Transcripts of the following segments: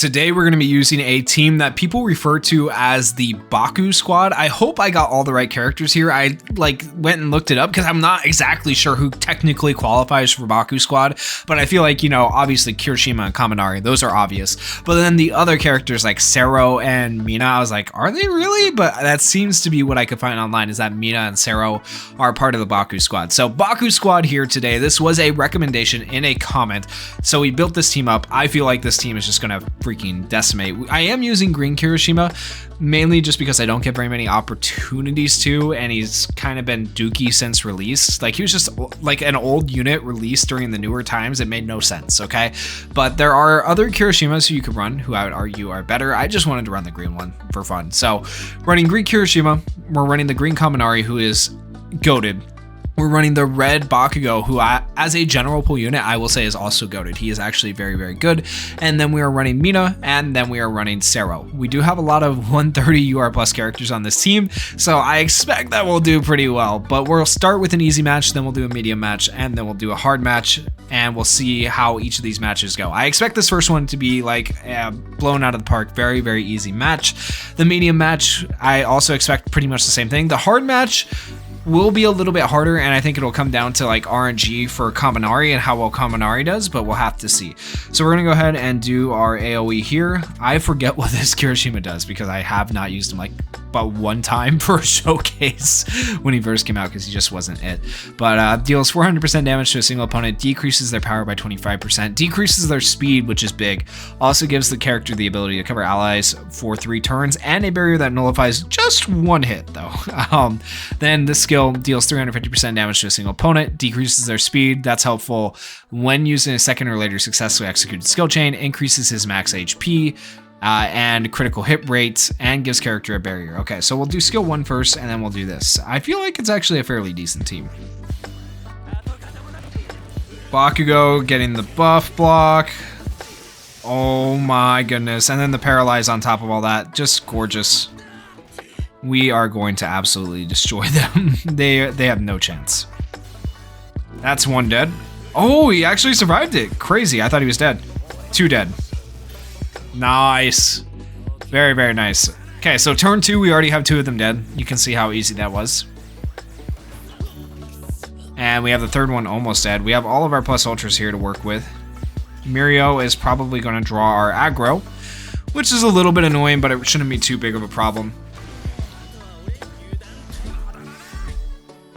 Today we're going to be using a team that people refer to as the Baku Squad. I hope I got all the right characters here. I went and looked it up because I'm not exactly sure who technically qualifies for Baku Squad, but I feel like, you know, obviously Kirishima and Kaminari, those are obvious. But then the other characters like Sero and Mina, I was like, are they really? But that seems to be what I could find online, is that Mina and Sero are part of the Baku Squad. So Baku Squad here today. This was a recommendation in a comment. So we built this team up. I feel like this team is just going to freaking decimate. I am using green Kirishima mainly just because I don't get very many opportunities to, and he's kind of been dookie since release. Like, he was just like an old unit released during the newer times. It made no sense, okay? But there are other Kirishimas who you could run who I would argue are better. I just wanted to run the green one for fun. So running green Kirishima, we're running the green Kaminari, who is goated. We're running the red Bakugo, who as a general pool unit, I will say is also goated. He is actually very, very good. And then we are running Mina, and then we are running Sero. We do have a lot of 130 UR plus characters on this team, so I expect that we'll do pretty well. But we'll start with an easy match, then we'll do a medium match, and then we'll do a hard match, and we'll see how each of these matches go. I expect this first one to be like blown out of the park. Very, very easy match. The medium match, I also expect pretty much the same thing. The hard match will be a little bit harder, and I think it'll come down to like RNG for Kaminari and how well Kaminari does, but we'll have to see. So we're gonna go ahead and do our AoE here. I forget what this Kirishima does because I have not used him like but one time for a showcase when he first came out, because he just wasn't it. But deals 400% damage to a single opponent, decreases their power by 25%, decreases their speed, which is big, also gives the character the ability to cover allies for 3 turns, and a barrier that nullifies just 1 hit though. Then the skill deals 350% damage to a single opponent, decreases their speed, that's helpful when using a second or later successfully executed skill chain, increases his max HP, and critical hit rates, and gives character a barrier. Okay, so we'll do skill 1 first, and then we'll do this. I feel like it's actually a fairly decent team. Bakugo getting the buff block. Oh my goodness. And then the paralyze on top of all that. Just gorgeous. We are going to absolutely destroy them. They have no chance. That's 1 dead. Oh, he actually survived it. Crazy. I thought he was dead. 2 dead. Nice. Very, very nice. Okay, so turn 2, we already have 2 of them dead. You can see how easy that was. And we have the 3rd one almost dead. We have all of our plus ultras here to work with. Mirio is probably going to draw our aggro, which is a little bit annoying, but it shouldn't be too big of a problem.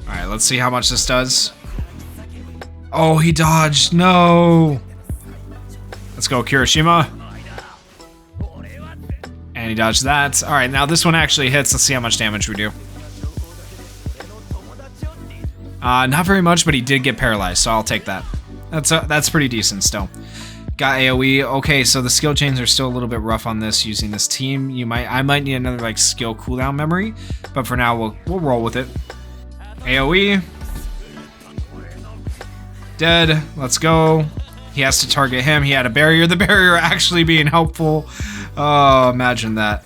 Alright, let's see how much this does. Oh, he dodged. No. Let's go, Kirishima. And he dodged that. All right, now this one actually hits. Let's see how much damage we do. Not very much, but he did get paralyzed, so I'll take that. That's pretty decent still. Got AoE. Okay, so the skill chains are still a little bit rough on this using this team. I might need another like skill cooldown memory, but for now we'll roll with it. AoE. Dead. Let's go. He has to target him. He had a barrier. The barrier actually being helpful. Oh, imagine that.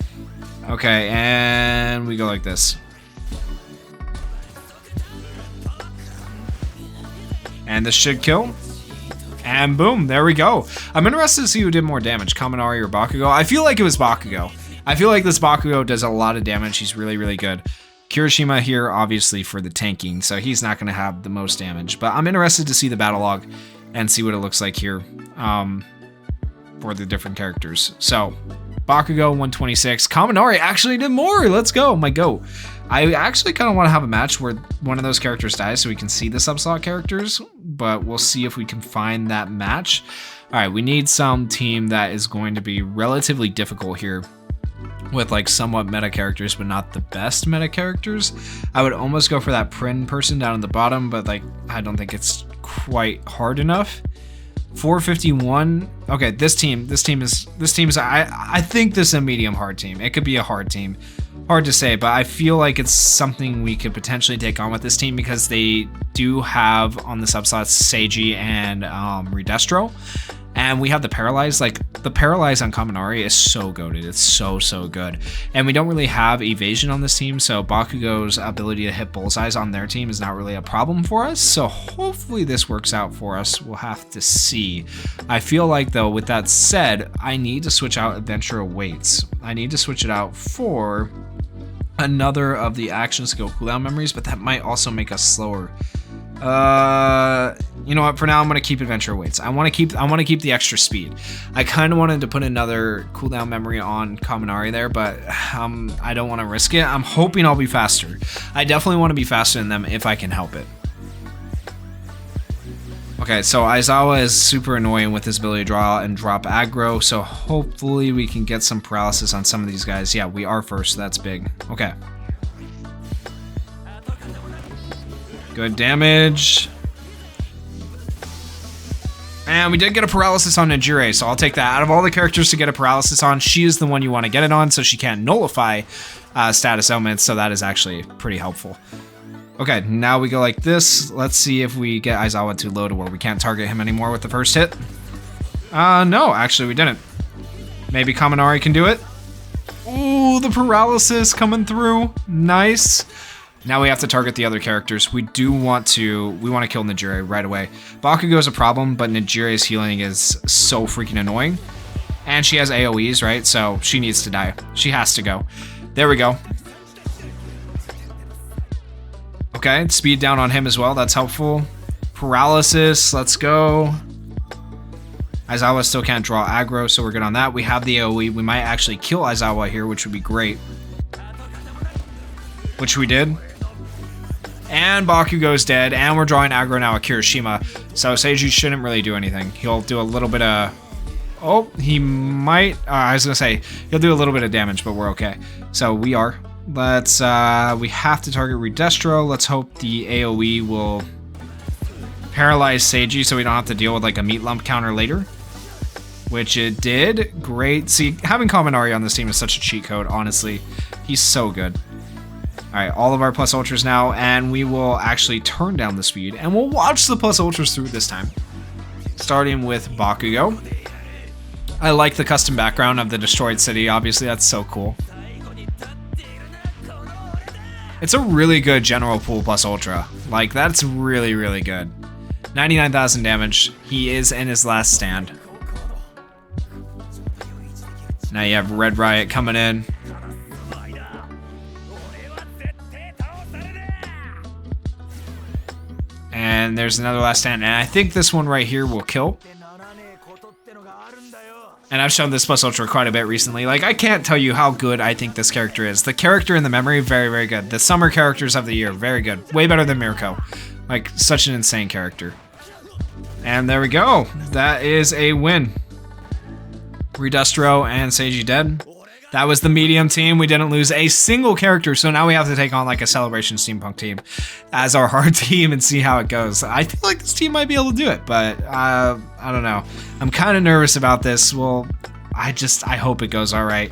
Okay, and we go like this. And this should kill. And boom, there we go. I'm interested to see who did more damage, Kaminari or Bakugo. I feel like it was Bakugo. I feel like this Bakugo does a lot of damage. He's really, really good. Kirishima here, obviously, for the tanking, so he's not going to have the most damage. But I'm interested to see the battle log and see what it looks like here for the different characters. So, Bakugo, 126. Kaminari actually did more. Let's go, my goat. I actually kind of want to have a match where one of those characters dies so we can see the subslot characters, but we'll see if we can find that match. All right, we need some team that is going to be relatively difficult here with like somewhat meta characters, but not the best meta characters. I would almost go for that Prin person down at the bottom, but like I don't think it's quite hard enough. 451. Okay, this team is I think this is a medium hard team. It could be a hard team. Hard to say, but I feel like it's something we could potentially take on with this team because they do have on the subslots Seiji and Redestro. And we have the Paralyze. Like, the Paralyze on Kaminari is so goated. It's so good. And we don't really have Evasion on this team, so Bakugo's ability to hit bullseyes on their team is not really a problem for us. So hopefully this works out for us. We'll have to see. I feel like, though, with that said, I need to switch out Adventure Awaits. I need to switch it out for another of the action skill cooldown memories, but that might also make us slower. You know what? For now, I'm gonna keep Adventure Awaits. I want to keep the extra speed. I kind of wanted to put another cooldown memory on Kaminari there, but I don't want to risk it. I'm hoping I'll be faster. I definitely want to be faster than them if I can help it. Okay, so Aizawa is super annoying with his ability to draw and drop aggro, so hopefully we can get some paralysis on some of these guys. Yeah, we are first, so that's big. Okay. Good damage. And we did get a paralysis on Najire, so I'll take that. Out of all the characters to get a paralysis on, she is the one you want to get it on, so she can't nullify status elements, so that is actually pretty helpful. Okay, now we go like this. Let's see if we get Aizawa too low to where we can't target him anymore with the first hit. No, actually we didn't. Maybe Kaminari can do it. Ooh, the paralysis coming through. Nice. Now we have to target the other characters. We want to kill Najire right away. Bakugo is a problem, but Najire's healing is so freaking annoying. And she has AoEs, right? So she needs to die. She has to go. There we go. Okay, speed down on him as well. That's helpful. Paralysis, let's go. Aizawa still can't draw aggro, so we're good on that. We have the AoE. We might actually kill Aizawa here, which would be great. Which we did. And Bakugo's dead, and we're drawing aggro now at Kirishima. So Seiji shouldn't really do anything. He'll do a little bit of... Oh, he might... I was going to say, he'll do a little bit of damage, but we're okay. So we are. Let's... we have to target Redestro. Let's hope the AoE will paralyze Seiji so we don't have to deal with like a meat lump counter later. Which it did. Great. See, having Kaminari on this team is such a cheat code, honestly. He's so good. Alright, all of our plus ultras now, and we will actually turn down the speed, and we'll watch the plus ultras through this time. Starting with Bakugo. I like the custom background of the destroyed city, obviously, that's so cool. It's a really good general pool plus ultra. Like, that's really good. 99,000 damage. He is in his last stand. Now you have Red Riot coming in. And there's another last stand, and I think this one right here will kill. And I've shown this plus ultra quite a bit recently. Like, I can't tell you how good I think this character is. The character in the memory, very good. The summer characters of the year, very good. Way better than Mirko. Like, such an insane character. And there we go. That is a win. Redestro and Seiji dead. That was the medium team. We didn't lose a single character, so now we have to take on like a Celebration Steampunk team as our hard team and see how it goes. I feel like this team might be able to do it, but I don't know. I'm kind of nervous about this. Well, I hope it goes all right.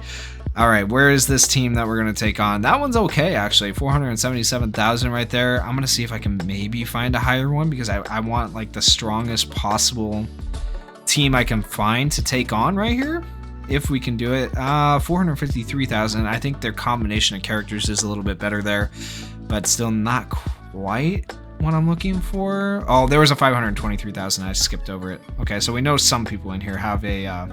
All right, where is this team that we're going to take on? That one's okay, actually. 477,000 right there. I'm going to see if I can maybe find a higher one because I want like the strongest possible team I can find to take on right here. If we can do it. 453,000. I think their combination of characters is a little bit better there, but still not quite what I'm looking for. Oh, there was a 523,000. I skipped over it. Okay, so we know some people in here have a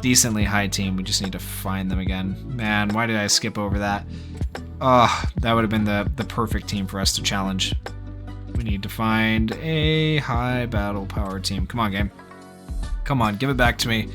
decently high team. We just need to find them again. Man, why did I skip over that? Oh, that would have been the perfect team for us to challenge. We need to find a high battle power team. Come on, game. Come on, give it back to me.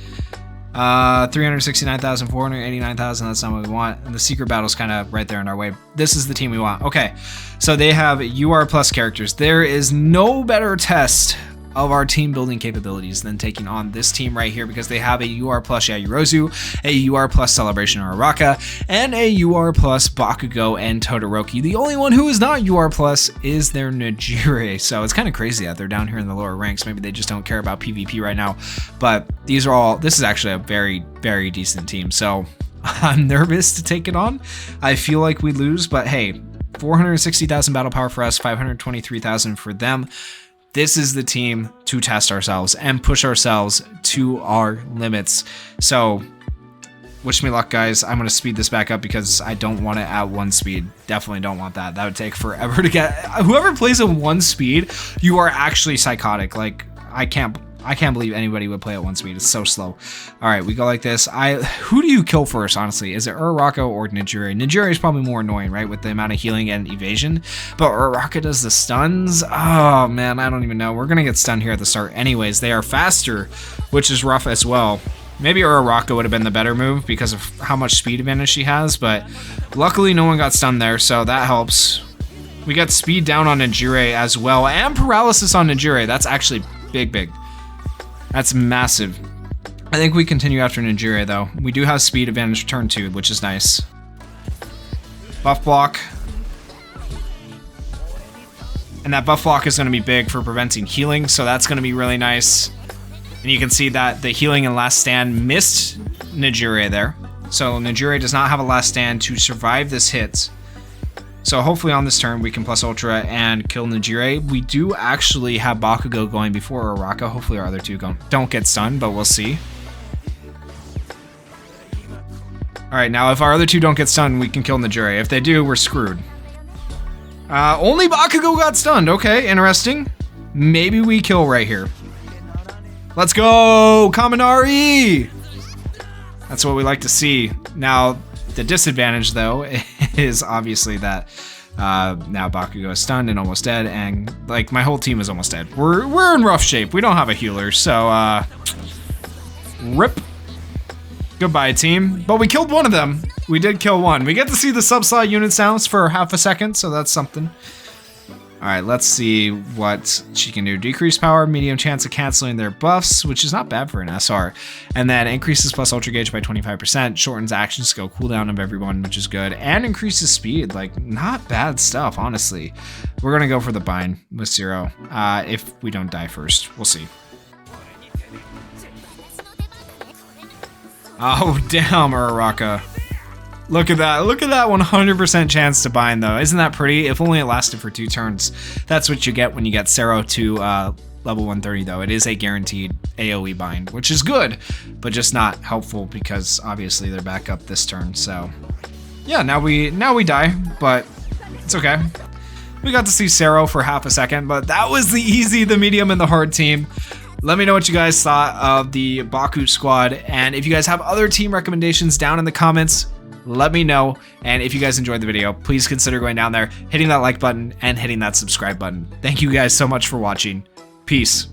369,000, 489,000, that's not what we want. And the secret battle's kind of right there in our way. This is the team we want. Okay, so they have UR plus characters. There is no better test of our team building capabilities than taking on this team right here because they have a UR plus Yayorozu, a UR plus Celebration Araraka, and a UR plus Bakugo and Todoroki. The only one who is not UR plus is their Najire, so it's kind of crazy that they're down here in the lower ranks. Maybe they just don't care about PvP right now, but this is actually a very decent team, so I'm nervous to take it on. I feel like we lose, but hey, 460,000 battle power for us, 523,000 for them. this is the team to test ourselves and push ourselves to our limits. So wish me luck, guys. I'm going to speed this back up because I don't want it at 1 speed. Definitely don't want that. That would take forever to get. Whoever plays at 1 speed, you are actually psychotic. Like, I can't believe anybody would play at 1 speed. It's so slow. All right, we go like this. Who do you kill first, honestly? Is it Uraraka or Nijiri? Nijiri is probably more annoying, right, with the amount of healing and evasion. But Uraraka does the stuns. Oh, man, I don't even know. We're going to get stunned here at the start anyways. They are faster, which is rough as well. Maybe Uraraka would have been the better move because of how much speed advantage she has. But luckily, no one got stunned there, so that helps. We got speed down on Nijiri as well. And paralysis on Nijiri. That's actually big. That's massive. I think we continue after Nijiri, though. We do have speed advantage turn 2, which is nice. Buff block. And that buff block is going to be big for preventing healing, so that's going to be really nice. And you can see that the healing and last stand missed Nijiri there. So Nijiri does not have a last stand to survive this hit. So hopefully on this turn we can plus ultra and kill Nijiri. We do actually have Bakugo going before Uraraka. Hopefully our other two don't get stunned, but we'll see. Alright, now if our other two don't get stunned, we can kill Nijiri. If they do, we're screwed. Only Bakugo got stunned. Okay, interesting. Maybe we kill right here. Let's go! Kaminari! That's what we like to see. Now, the disadvantage, though, is obviously that now Bakugo is stunned and almost dead, and like my whole team is almost dead. We're in rough shape. We don't have a healer, so rip. Goodbye, team. But we killed one of them. We did kill one. We get to see the sub-slot unit sounds for half a second, so that's something. All right, let's see what she can do. Decrease power, medium chance of canceling their buffs, which is not bad for an SR. And then increases plus ultra gauge by 25%, shortens action skill cooldown of everyone, which is good, and increases speed. Like, not bad stuff, honestly. We're gonna go for the bind with Zero, if we don't die first. We'll see. Oh, damn, Uraraka. Look at that. Look at that 100% chance to bind, though. Isn't that pretty? If only it lasted for 2 turns. That's what you get when you get Zero to level 130, though. It is a guaranteed AoE bind, which is good, but just not helpful because obviously they're back up this turn. So, yeah, now we die, but it's okay. We got to see Zero for half a second, but that was the easy, the medium, and the hard team. Let me know what you guys thought of the Baku squad, and if you guys have other team recommendations down in the comments, let me know. And if you guys enjoyed the video, please consider going down there, hitting that like button, and hitting that subscribe button. Thank you guys so much for watching. Peace.